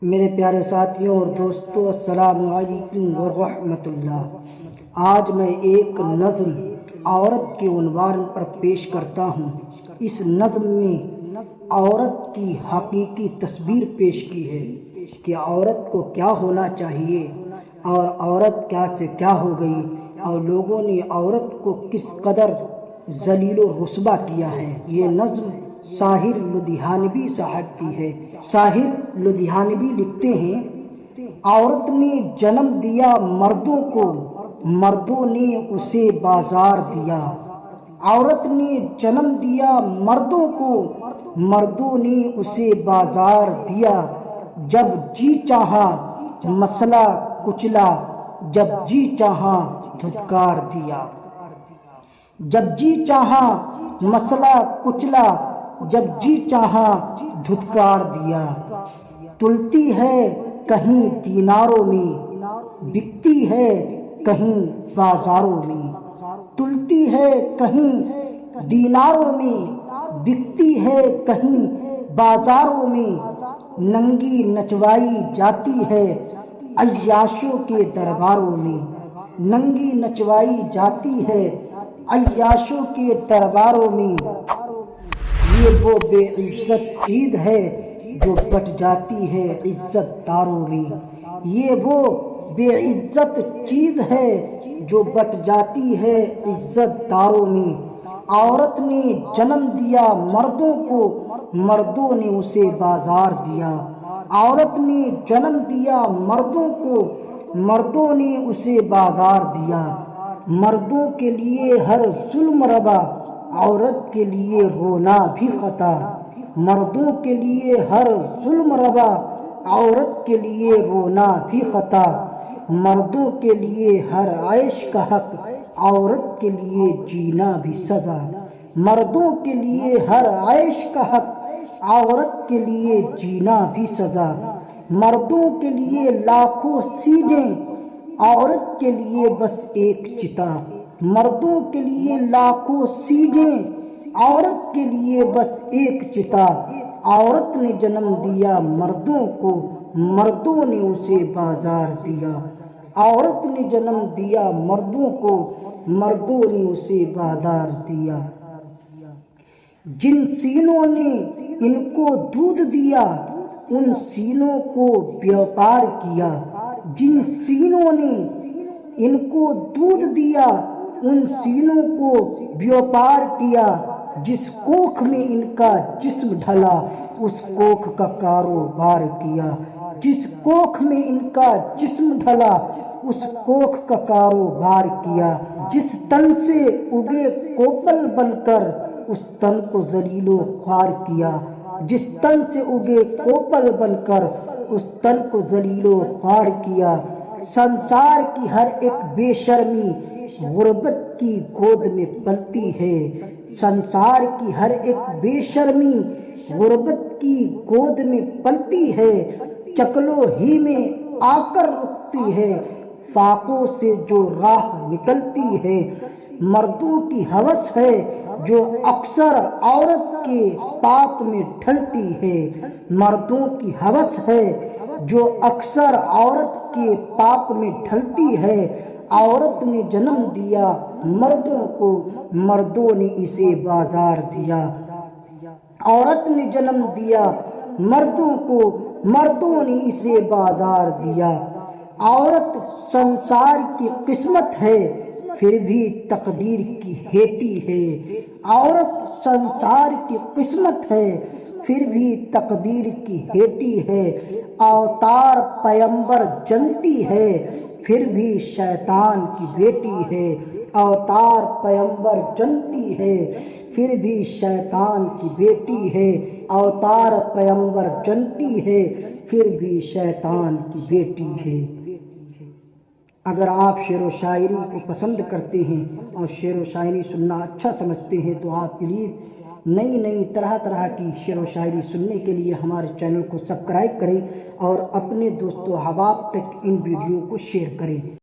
میرے پیارے ساتھیوں اور دوستوں، السلام علیکم ورحمۃ اللہ۔ آج میں ایک نظم عورت کے عنوان پر پیش کرتا ہوں۔ اس نظم میں عورت کی حقیقی تصویر پیش کی ہے کہ عورت کو کیا ہونا چاہیے اور عورت کیا سے کیا ہو گئی، اور لوگوں نے عورت کو کس قدر ذلیل و رسوا کیا ہے۔ یہ نظم ساحر لدھیانوی صاحب کی ہے۔ ساحر لدھیانوی لکھتے ہیں، عورت نے جنم دیا مردوں کو، مردوں نے اسے بازار دیا۔ عورت نے جنم دیا مردوں کو، مردوں نے اسے بازار دیا۔ جب جی چاہا مسئلہ کچلا، جب جی چاہا دھتکار دیا۔ جب جی چاہا مسئلہ کچلا، جب جی چاہا دھتکار دیا۔ تلتی ہے کہیں دیناروں میں، بکتی ہے کہیں بازاروں میں۔ تلتی ہے کہیں دیناروں میں، بکتی ہے کہیں بازاروں میں۔ ننگی نچوائی جاتی ہے عیاشوں کے درباروں میں۔ ننگی نچوائی جاتی ہے عیاشوں کے درباروں میں۔ یہ وہ بے عزت چیز ہے جو بٹ جاتی ہے عزت داروں میں۔ یہ وہ بے عزت چیز ہے جو بٹ جاتی ہے عزت داروں میں۔ عورت نے جنم دیا مردوں کو، مردوں نے اسے بازار دیا۔ عورت نے جنم دیا مردوں کو، مردوں نے اسے بازار دیا۔ مردوں کے لیے ہر ظلم روا، عورت کے لیے رونا بھی خطا۔ مردوں کے لیے ہر ظلم روا، عورت کے لیے رونا بھی خطا۔ مردوں کے لیے ہر عیش کا حق، عورت کے لیے جینا بھی سزا۔ مردوں کے لیے ہر عیش کا حق، عورت کے لیے جینا بھی سزا۔ مردوں کے لیے لاکھوں سیجیں، عورت کے لیے بس ایک چتا۔ مردوں کے لیے لاکھوں سیجیں، عورت کے لیے بس ایک چتا۔ عورت نے جنم دیا مردوں کو، مردوں نے اسے بازار دیا۔ عورت نے جنم دیا مردوں کو، مردوں نے اسے بازار دیا۔ جن سینوں نے ان کو دودھ دیا، ان سینوں کو بیوپار کیا۔ جن سینوں نے ان کو دودھ دیا، ان سینوں کو بیوپار کیا۔ جس کوکھ میں ان کا جسم ڈھلا، اس کوکھ کا کاروبار کیا۔ جس کوکھ میں ان کا جسم ڈھلا، اس کوکھ کا کاروبار کیا۔ جس تن سے اگے کوپل بن کر، اس تن کو ذلیل و خوار کیا۔ جس تن سے اگے کوپل بن کر، اس تن کو ذلیل و خوار کیا۔ سنسار کی ہر ایک بے شرمی غربت کی گود میں پلتی ہے۔ سنسار کی ہر ایک بے شرمی غربت کی گود میں پلتی ہے۔ چکلوں ہی میں آ کر رکتی ہے، فاقوں سے جو راہ نکلتی ہے۔ مردوں کی ہوس ہے جو اکثر عورت کے پاک میں ڈھلتی ہے۔ مردوں کی ہوس ہے جو اکثر عورت کے پاک میں ڈھلتی ہے۔ عورت نے جنم دیا مردوں کو، مردوں نے اسے بازار دیا۔ عورت نے جنم دیا مردوں کو، مردوں نے اسے بازار دیا۔ عورت سنسار کی قسمت ہے، پھر بھی تقدیر کی ہیٹی ہے۔ عورت سنسار کی قسمت ہے، پھر بھی تقدیر کی ہیٹی ہے۔ اوتار پیمبر جنتی ہے، پھر بھی شیطان کی بیٹی ہے۔ اوتار پیمبر جنتی ہے، پھر بھی شیطان کی بیٹی ہے۔ اوتار پیمبر جنتی ہے، پھر بھی شیطان کی بیٹی ہے۔ اگر آپ شعر و شاعری کو پسند کرتے ہیں اور شعر و شاعری سننا اچھا سمجھتے ہیں تو آپ پلیز نئی طرح کی شعر و شاعری سننے کے لیے ہمارے چینل کو سبسکرائب کریں اور اپنے دوست و احباب تک ان ویڈیو کو شیئر کریں۔